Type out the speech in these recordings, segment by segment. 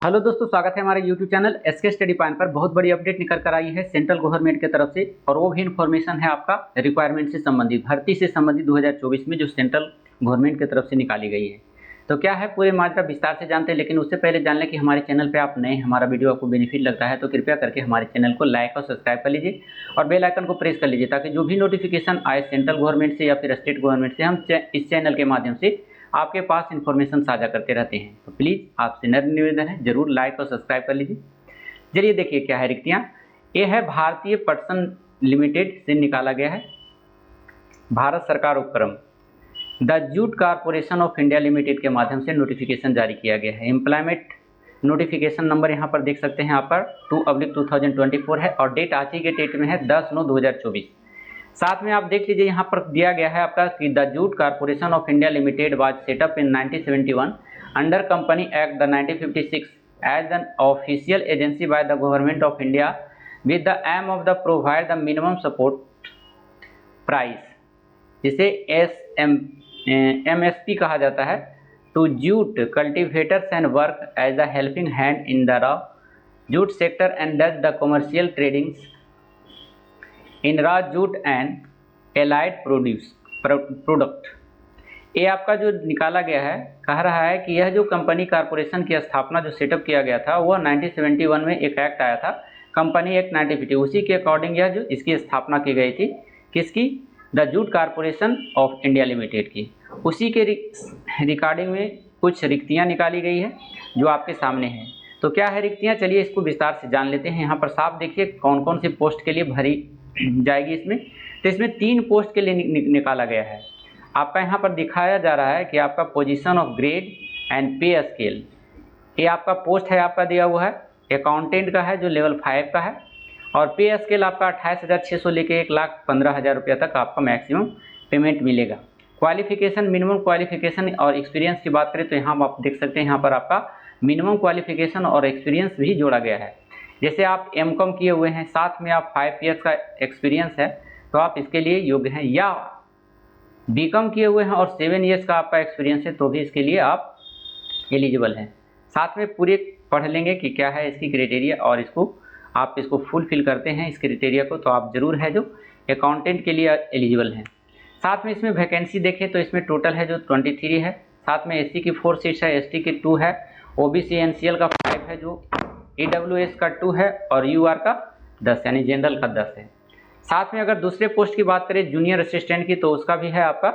Hello दोस्तों, स्वागत है हमारे YouTube channel SK study point पर। बहुत बड़ी अपडेट निकल कर आई है सेंट्रल गवर्नमेंट की तरफ से, और वो भी इन्फॉर्मेशन है आपका रिक्वायरमेंट से संबंधित, भर्ती से संबंधित 2024 में जो सेंट्रल गवर्नमेंट की तरफ से निकाली गई है। तो क्या है पूरे मामला विस्तार से जानते हैं, लेकिन उससे पहले जान लें कि हमारे चैनल पर आप नए, हमारा वीडियो आपको बेनिफिट लगता है तो कृपया करके हमारे चैनल को लाइक और सब्सक्राइब कर लीजिए और बेल आइकन को प्रेस कर लीजिए, ताकि जो भी नोटिफिकेशन आए सेंट्रल गवर्नमेंट से या फिर स्टेट गवर्नमेंट से, हम इस चैनल के माध्यम से आपके पास इन्फॉर्मेशन साझा करते रहते हैं। तो प्लीज़ आपसे नम्र निवेदन है, जरूर लाइक और सब्सक्राइब कर लीजिए। चलिए देखिए क्या है रिक्तियाँ। ये है भारतीय पटसन लिमिटेड से निकाला गया है, भारत सरकार उपक्रम the jute corporation of India limited के माध्यम से नोटिफिकेशन जारी किया गया है। एम्प्लॉयमेंट नोटिफिकेशन नंबर यहाँ पर देख सकते हैं, यहाँ पर 2/2024 है और डेट आज ही के डेट में है 10/9/2024। साथ में आप देख लीजिए यहाँ पर दिया गया है आपका कि the jute corporation of India limited was set up in 1971 under company act the 1956 as an official agency by the government of India with the aim of the provide the minimum support price, जिसे MSP कहा जाता है, to jute cultivators and work as the helping hand in the raw jute sector and does the commercial tradings in raw jute and allied product. ये आपका जो निकाला गया है, कह रहा है कि यह जो कंपनी कारपोरेशन की स्थापना जो सेटअप किया गया था वह 1971 में एक एक्ट आया था, कंपनी एक्ट 1950, उसी के अकॉर्डिंग यह जो इसकी स्थापना की गई थी, किसकी, the jute corporation of India limited की। उसी के रिकॉर्डिंग में कुछ रिक्तियाँ निकाली गई है जो आपके सामने हैं। तो क्या है रिक्तियाँ, चलिए इसको विस्तार से जान लेते हैं। यहाँ पर साफ देखिए कौन कौन सी पोस्ट के लिए भरी जाएगी इसमें। तो इसमें 3 पोस्ट के लिए निकाला गया है। आपका यहाँ पर दिखाया जा रहा है कि आपका पोजीशन ऑफ ग्रेड एंड पे स्केल, ये आपका पोस्ट है, आपका दिया हुआ है अकाउंटेंट का है जो लेवल 5 का है, और पे स्केल आपका 28,600 लेके 1,15,000 रुपया तक आपका मैक्सिमम पेमेंट मिलेगा। क्वालिफिकेशन, मिनिमम क्वालिफिकेशन और एक्सपीरियंस की बात करें तो यहाँ आप देख सकते हैं, यहाँ पर आपका मिनिमम क्वालिफिकेशन और एक्सपीरियंस भी जोड़ा गया है। जैसे आप M.Com किए हुए हैं, साथ में आप 5 ईयर्स का एक्सपीरियंस है तो आप इसके लिए योग्य हैं, या B.Com किए हुए हैं और 7 ईयर्स का आपका एक्सपीरियंस है तो भी इसके लिए आप एलिजिबल हैं। साथ में पूरे पढ़ लेंगे कि क्या है इसकी क्राइटेरिया, और आप इसको फुलफिल करते हैं इस क्राइटेरिया को तो आप जरूर है जो अकाउंटेंट के लिए एलिजिबल हैं। साथ में इसमें वैकेंसी देखें तो इसमें टोटल है जो 23 है। साथ में SC की 4 सीट्स है, ST की 2 है, OBC NCL का 5 है, जो EWS का 2 है, और UR का 10 यानी जनरल का 10 है। साथ में अगर दूसरे पोस्ट की बात करें जूनियर असिस्टेंट की, तो उसका भी है आपका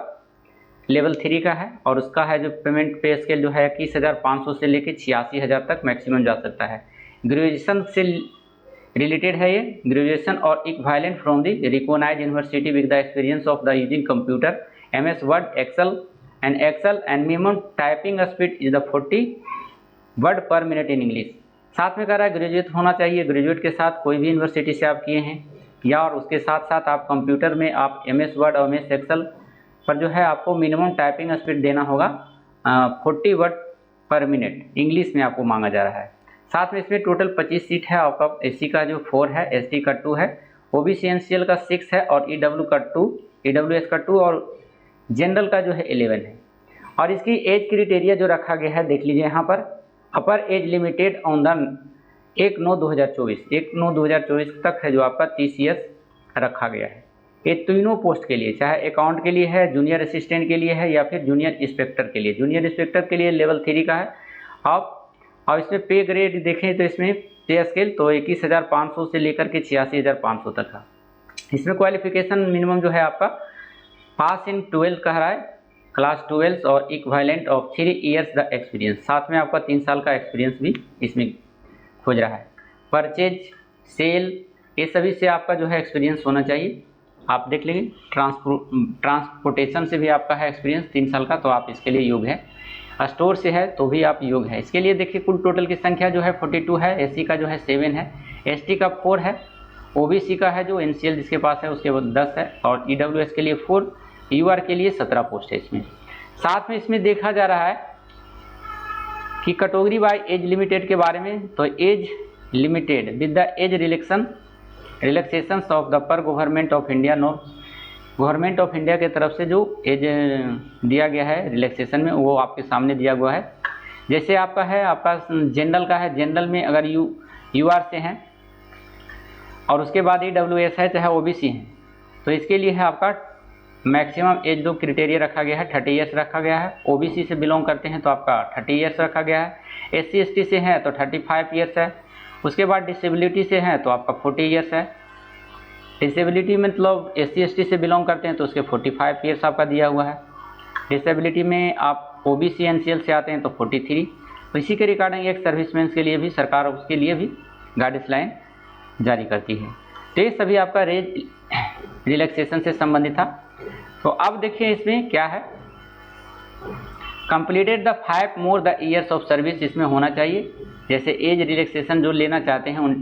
लेवल 3 का है, और उसका है जो पेमेंट पे स्केल जो है 21,500 से लेकर 86,000 तक मैक्सिमम जा सकता है। ग्रेजुएशन से रिलेटेड है ये, ग्रेजुएशन और equivalent from the recognised university with the experience of the using computer MS word excel and minimum typing speed is the 40 word per minute in English. साथ में कह रहा है ग्रेजुएट होना चाहिए, ग्रेजुएट के साथ कोई भी यूनिवर्सिटी से आप किए हैं, या और उसके साथ साथ आप कंप्यूटर में आप MS वर्ड और MS एक्सेल पर जो है आपको मिनिमम टाइपिंग स्पीड देना होगा 40 वर्ड पर मिनट इंग्लिश में आपको मांगा जा रहा है। साथ में इसमें टोटल 25 सीट है, आपका SC का जो 4 है, ST का 2 है, OBC NCL का 6 है, और EWS का 2 और जनरल का जो है 11 है। और इसकी एज क्राइटेरिया जो रखा गया है देख लीजिए यहाँ पर, अपर एज लिमिटेड ऑन द 1/9/2024 तक है जो आपका 30 ईयर्स रखा गया है। ये तीनों पोस्ट के लिए, चाहे अकाउंट के लिए है, जूनियर असिस्टेंट के लिए है, या फिर जूनियर इंस्पेक्टर के लिए। जूनियर इंस्पेक्टर के लिए लेवल 3 का है आप। और इसमें पे ग्रेड देखें तो इसमें पे स्केल तो 21,500 से लेकर के 86,500 तक है। इसमें क्वालिफिकेशन मिनिमम जो है आपका पास इन 12 कह रहा है, क्लास 12 और equivalent of 3 years the experience. साथ में आपका 3 साल का एक्सपीरियंस भी इसमें खोज रहा है। परचेज, सेल, ये सभी से आपका जो है एक्सपीरियंस होना चाहिए। आप देख लेंगे ट्रांसपोर्टेशन से भी आपका है एक्सपीरियंस 3 साल का, तो आप इसके लिए योग्य है। स्टोर से है तो भी आप योग्य है। इसके लिए देखिए कुल टोटल की संख्या जो है 42 है, SC का जो है 7 है, ST का 4 है, OBC का है जो NCL जिसके पास है उसके बाद 10 है, और EWS के लिए 4, UR के लिए 17 पोस्ट है इसमें। साथ में इसमें देखा जा रहा है कि कैटेगरी बाय एज लिमिटेड के बारे में, तो age limited with the age relaxations of the per government of India norms, government of India के तरफ से जो एज दिया गया है रिलैक्सेशन में, वो आपके सामने दिया हुआ है। जैसे आपका है, आपका जनरल का है, जनरल में अगर UR से हैं और उसके बाद EWS है चाहे OBC है, तो इसके लिए है आपका मैक्सिमम एज जो क्राइटेरिया रखा गया है 30 ईयर्स रखा गया है। OBC से बिलोंग करते हैं तो आपका 30 ईयर्स रखा गया है। SC ST से है तो 35 ईयर्स है। उसके बाद डिसेबिलिटी से है तो आपका 40 ईयर्स है। डिसेबिलिटी मतलब SC ST से बिलोंग करते हैं तो उसके 45 ईयर्स आपका दिया हुआ है। डिसेबिलिटी में आप OBC NCL से आते हैं तो 43। तो इसी के रिगार्डिंग एक सर्विसमैन के लिए भी सरकार उसके लिए भी गाइडलाइन जारी करती है। तो ये सभी आपका एज रिलैक्सेशन से संबंधित था। तो अब देखिए इसमें क्या है, completed the 5 more the years of service इसमें होना चाहिए। जैसे एज रिलैक्सेशन जो लेना चाहते हैं उन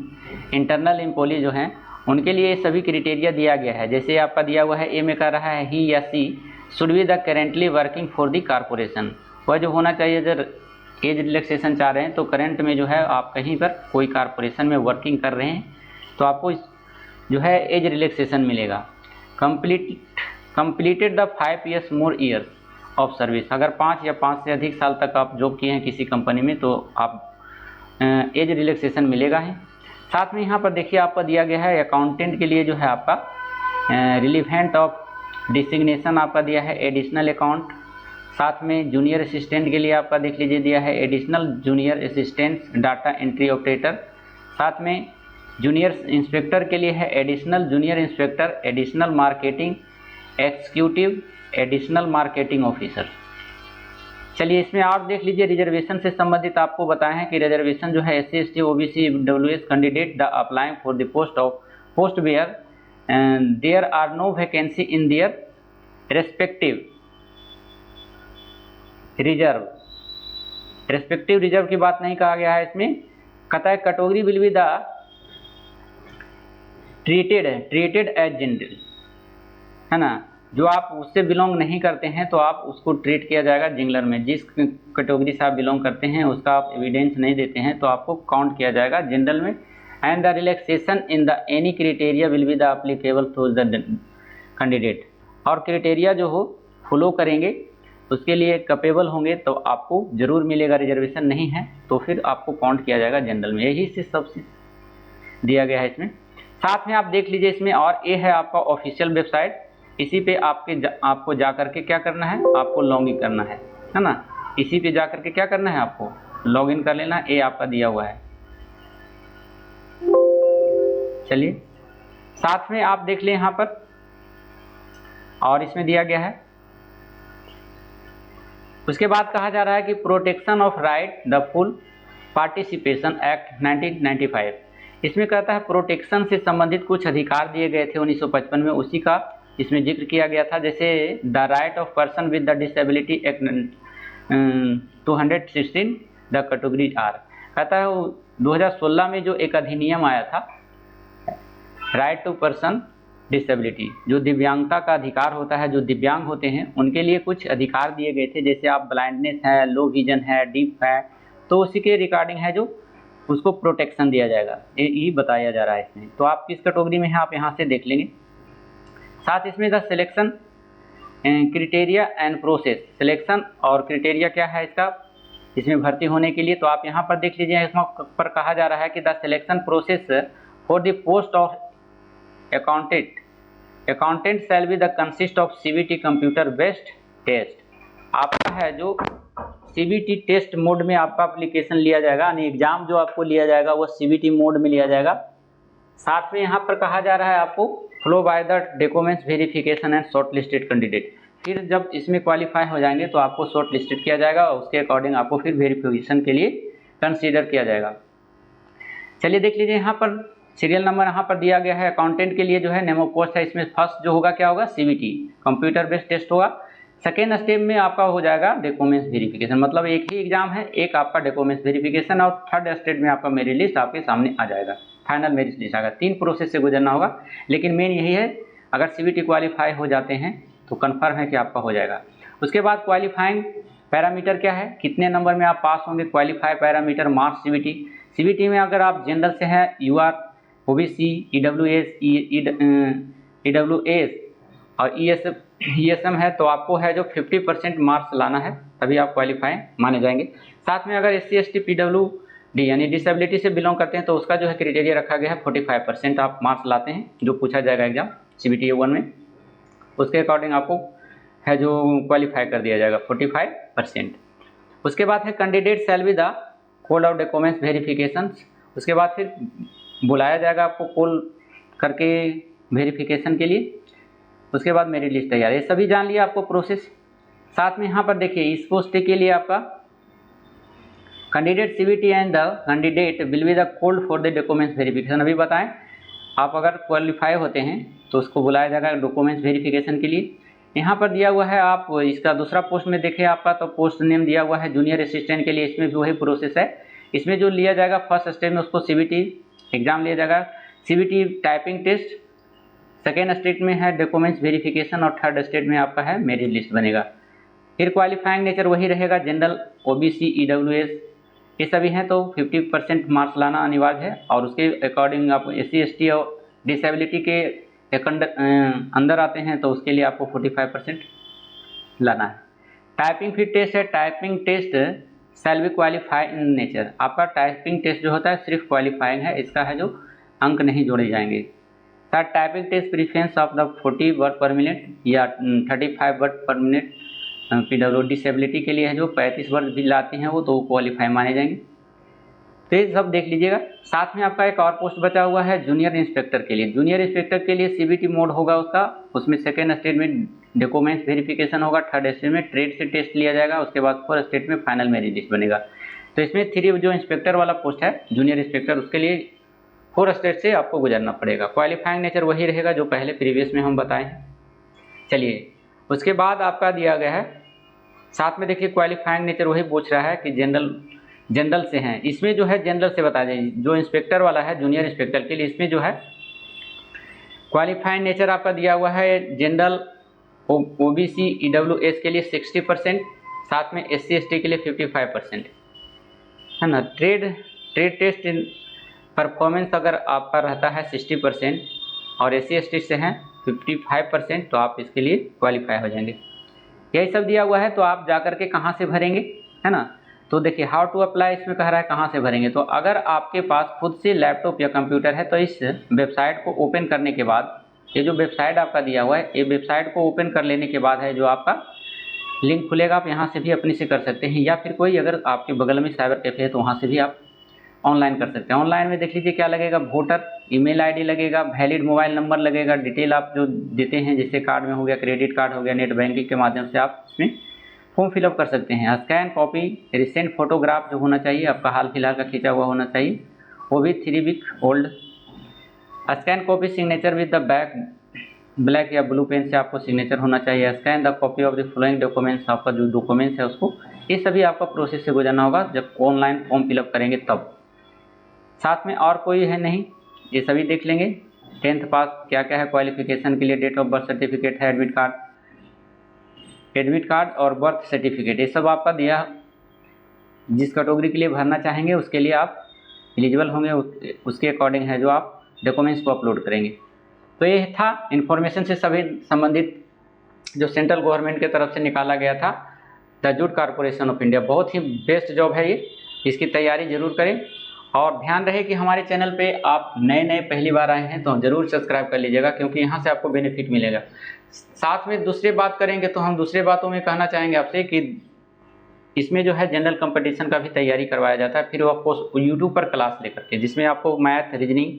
इंटरनल एम्प्लॉय जो हैं उनके लिए सभी क्राइटेरिया दिया गया है। जैसे आपका दिया हुआ है ए में कर रहा है ही या she should be the currently working for the corporation, वह जो होना चाहिए अगर एज रिलैक्सेशन चाह रहे हैं तो करंट में जो है आप कहीं पर कोई कारपोरेशन में वर्किंग कर रहे हैं तो आपको जो है एज रिलैक्सेशन मिलेगा। Completed the 5 years more years of service, अगर 5 या 5 से अधिक साल तक आप जॉब किए हैं किसी कंपनी में तो आप एज रिलैक्सेशन मिलेगा है। साथ में यहाँ पर देखिए आपका दिया गया है अकाउंटेंट के लिए जो है आपका रिलीवेंट ऑफ डिसिग्नेशन आपका दिया है एडिशनल अकाउंट। साथ में जूनियर असिस्टेंट के लिए आपका देख लीजिए दिया है additional junior assistant data entry operator. साथ में जूनियर इंस्पेक्टर के लिए है additional junior inspector, additional marketing executive, additional marketing officer. चलिए इसमें आप देख लीजिए रिजर्वेशन से संबंधित आपको बताएं हैं कि रिजर्वेशन जो है SC ST OBC EWS candidate the applying for the post where there are no vacancy in their respective reserve की बात नहीं कहा गया है इसमें। कहता है category will be the treated as general, है ना, जो आप उससे बिलोंग नहीं करते हैं तो आप उसको ट्रीट किया जाएगा जनरल में। जिस कैटेगरी से आप बिलोंग करते हैं उसका आप एविडेंस नहीं देते हैं तो आपको काउंट किया जाएगा जनरल में। And the relaxation in the any criteria will be the applicable to the candidate, और क्राइटेरिया जो हो फॉलो करेंगे उसके लिए कैपेबल होंगे तो आपको जरूर मिलेगा। रिजर्वेशन नहीं है तो फिर आपको काउंट किया जाएगा जनरल में। यही से सब दिया गया है इसमें। साथ में आप देख लीजिए इसमें और ये है आपका ऑफिशियल वेबसाइट, इसी पे आपको जा करके क्या करना है, आपको लॉगिन करना है ना। इसी पे जा करके क्या करना है, आपको लॉगिन कर लेना। ये आपका दिया हुआ है। चलिए साथ में आप देख लें यहाँ पर और इसमें दिया गया है। उसके बाद कहा जा रहा है कि protection of right the full participation act 1995, इसमें कहता है प्रोटेक्शन से संबंधित कुछ अधिकार दिए गए थे 1955 में, उसी का इसमें जिक्र किया गया था। जैसे the right of person with the disability act 216 the category are, कहता है 2016 में जो एक अधिनियम आया था राइट टू पर्सन डिसेबिलिटी, जो दिव्यांगता का अधिकार होता है, जो दिव्यांग होते हैं उनके लिए कुछ अधिकार दिए गए थे। जैसे आप ब्लाइंडनेस है, लो विजन है, डीफ है, तो उसी के रिगार्डिंग है जो उसको प्रोटेक्शन दिया जाएगा, यही बताया जा रहा है इसमें। तो आप किस कैटेगरी में हैं आप यहाँ से देख लेंगे। साथ इसमें the selection criteria and process, selection और क्राइटेरिया क्या है इसका इसमें भर्ती होने के लिए, तो आप यहाँ पर देख लीजिए। इसमें पर कहा जा रहा है कि the selection process for the post of accountant shall be the consist of CBT computer based test. आपका है जो CBT टेस्ट मोड में आपका एप्लीकेशन लिया जाएगा, यानी एग्जाम जो आपको लिया जाएगा वो CBT मोड में लिया जाएगा। साथ में यहाँ पर कहा जा रहा है आपको flow by the documents verification and short listed candidate, फिर जब इसमें क्वालिफाई हो जाएंगे तो आपको शॉर्ट लिस्टेड किया जाएगा और उसके अकॉर्डिंग आपको फिर वेरिफिकेशन के लिए कंसीडर किया जाएगा। चलिए देख लीजिए यहाँ पर सीरियल नंबर यहाँ पर दिया गया है। अकाउंटेंट के लिए जो है नेम ऑफ पोस्ट है, इसमें फर्स्ट जो होगा क्या होगा CBT कंप्यूटर बेस्ड टेस्ट होगा। सेकेंड स्टेप में आपका हो जाएगा डॉक्यूमेंट्स वेरिफिकेशन, मतलब एक ही एग्जाम है, एक आपका डॉक्यूमेंट्स वेरिफिकेशन, और थर्ड स्टेप में आपका मेरिट लिस्ट आपके सामने आ जाएगा, फाइनल मेरिट लिस्ट आएगा। 3 प्रोसेस से गुजरना होगा, लेकिन मेन यही है अगर CBT क्वालिफाई हो जाते हैं तो कन्फर्म है कि आपका हो जाएगा। उसके बाद क्वालिफाइंग पैरामीटर क्या है, कितने नंबर में आप पास होंगे, क्वालिफाई पैरामीटर मार्क्स CBT में अगर आप जनरल से हैं UR OBC EWS और ESM है तो आपको है जो 50% मार्क्स लाना है, तभी आप क्वालिफाई माने जाएंगे। साथ में अगर SC ST PWD यानी डिसेबिलिटी से बिलोंग करते हैं तो उसका जो है क्राइटेरिया रखा गया है 45% आप मार्क्स लाते हैं जो पूछा जाएगा एग्जाम CBT A1 में, उसके अकॉर्डिंग आपको है जो क्वालिफाई कर दिया जाएगा 45%। उसके बाद है candidate shell be the call of documents verifications, उसके बाद फिर बुलाया जाएगा आपको कॉल करके वेरिफिकेशन के लिए। उसके बाद मेरिट लिस्ट तैयार, ये सभी जान लिया आपको प्रोसेस। साथ में यहाँ पर देखिए इस पोस्ट के लिए आपका candidate CBT and the candidate will be the called for the documents verification. अभी बताएं आप अगर क्वालिफाई होते हैं तो उसको बुलाया जाएगा डॉक्यूमेंट्स वेरिफिकेशन के लिए। यहाँ पर दिया हुआ है, आप इसका दूसरा पोस्ट में देखें आपका तो पोस्ट नेम दिया हुआ है जूनियर असिस्टेंट के लिए, इसमें भी वही प्रोसेस है। इसमें जो लिया जाएगा फर्स्ट स्टेज में उसको CBT एग्जाम लिया जाएगा, CBT typing test, second stage में है डॉक्यूमेंट्स वेरिफिकेशन और थर्ड स्टेज में आपका है मेरिट लिस्ट बनेगा। फिर क्वालिफाइंग नेचर वही रहेगा, जनरल OBC EWS ये सभी हैं तो 50% मार्क्स लाना अनिवार्य है और उसके अकॉर्डिंग आप SC ST और डिसेबिलिटी के अंदर आते हैं तो उसके लिए आपको 45% लाना है। टाइपिंग फिर टेस्ट है, typing test shall be qualify in nature, आपका टाइपिंग टेस्ट जो होता है सिर्फ क्वालिफाइंग है, इसका है जो अंक नहीं जोड़े जाएंगे। Sir typing test preference of the 40 word per minute या 35 word per minute PWD disability के लिए है जो 35 वर्ड भी लाते हैं वो तो क्वालिफाई माने जाएंगे। तो ये सब देख लीजिएगा। साथ में आपका एक और पोस्ट बचा हुआ है जूनियर इंस्पेक्टर के लिए। जूनियर इंस्पेक्टर के लिए CBT मोड होगा उसका, उसमें सेकेंड स्टेज में डॉक्यूमेंट्स वेरिफिकेशन होगा, थर्ड स्टेज में ट्रेड से टेस्ट लिया जाएगा, उसके बाद फोर्थ स्टेज में फाइनल मेरिट लिस्ट बनेगा। तो इसमें 3 जो इंस्पेक्टर वाला पोस्ट है जूनियर इंस्पेक्टर उसके लिए 4 स्टेज से आपको गुजरना पड़ेगा। क्वालिफाइंग नेचर वही रहेगा जो पहले प्रीवियस में हम बताए हैं। चलिए उसके बाद आपका दिया गया है, साथ में देखिए क्वालिफाइंग नेचर वही पूछ रहा है कि जनरल से हैं, इसमें जो है जनरल से बता दीजिए जो इंस्पेक्टर वाला है जूनियर इंस्पेक्टर के लिए, इसमें जो है क्वालिफाइंग नेचर आपका दिया हुआ है जनरल OBC EWS के लिए 60%, साथ में SC ST के लिए 55% है ना। ट्रेड टेस्ट परफॉर्मेंस अगर आपका रहता है 60% और SC ST से हैं 55% तो आप इसके लिए क्वालिफाई हो जाएंगे। यही सब दिया हुआ है। तो आप जा कर के कहाँ से भरेंगे है ना, तो देखिए हाउ टू अप्लाई इसमें कह रहा है कहाँ से भरेंगे। तो अगर आपके पास खुद से लैपटॉप या कंप्यूटर है तो इस वेबसाइट को ओपन करने के बाद, ये जो वेबसाइट आपका दिया हुआ है ये वेबसाइट को ओपन कर लेने के बाद है जो आपका लिंक खुलेगा, आप यहाँ से भी अपने से कर सकते हैं या फिर कोई अगर आपके बगल में साइबर कैफे है तो वहाँ से भी आप ऑनलाइन कर सकते हैं। ऑनलाइन में देख लीजिए क्या लगेगा, वोटर ईमेल ID लगेगा, वैलिड मोबाइल नंबर लगेगा, डिटेल आप जो देते हैं जैसे कार्ड में हो गया, क्रेडिट कार्ड हो गया, नेट बैंकिंग के माध्यम से आप इसमें फॉर्म फिलअप कर सकते हैं। स्कैन कॉपी रिसेंट फोटोग्राफ जो होना चाहिए आपका हाल फिलहाल का खींचा हुआ होना चाहिए, वो भी 3 week old. Scan copy signature with the black या ब्लू पेन से आपको सिग्नेचर होना चाहिए। Scan the copy of the following documents, आपका जो डॉक्यूमेंट्स है उसको, ये सभी आपका प्रोसेस से गुजरना होगा जब ऑनलाइन फॉर्म फिलअप करेंगे तब। साथ में और कोई है नहीं, ये सभी देख लेंगे। 10th पास क्या क्या है क्वालिफिकेशन के लिए, डेट ऑफ बर्थ सर्टिफिकेट है, एडमिट कार्ड और बर्थ सर्टिफिकेट, ये सब आपका दिया। जिस कैटेगरी के लिए भरना चाहेंगे उसके लिए आप एलिजिबल होंगे, उसके अकॉर्डिंग है जो आप डॉक्यूमेंट्स को अपलोड करेंगे। तो ये था इन्फॉर्मेशन से सभी संबंधित जो सेंट्रल गवर्नमेंट की तरफ से निकाला गया था the jute corporation of India. बहुत ही बेस्ट जॉब है ये, इसकी तैयारी जरूर करें। और ध्यान रहे कि हमारे चैनल पे आप नए पहली बार आए हैं तो ज़रूर सब्सक्राइब कर लीजिएगा क्योंकि यहाँ से आपको बेनिफिट मिलेगा। साथ में दूसरी बात करेंगे तो हम दूसरे बातों में कहना चाहेंगे आपसे कि इसमें जो है जनरल कंपटीशन का भी तैयारी करवाया जाता है, फिर वो आपको यूट्यूब पर क्लास लेकर के, जिसमें आपको मैथ, रीजनिंग,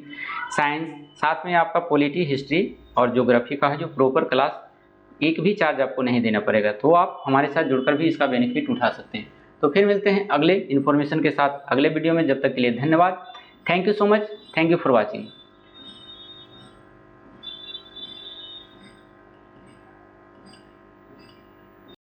साइंस, साथ में आपका पॉलिटी, हिस्ट्री और ज्योग्राफी का है जो प्रॉपर क्लास, एक भी चार्ज आपको नहीं देना पड़ेगा। तो आप हमारे साथ जुड़कर भी इसका बेनिफिट उठा सकते हैं। तो फिर मिलते हैं अगले इन्फॉर्मेशन के साथ अगले वीडियो में। जब तक के लिए धन्यवाद। Thank you so much. Thank you for watching.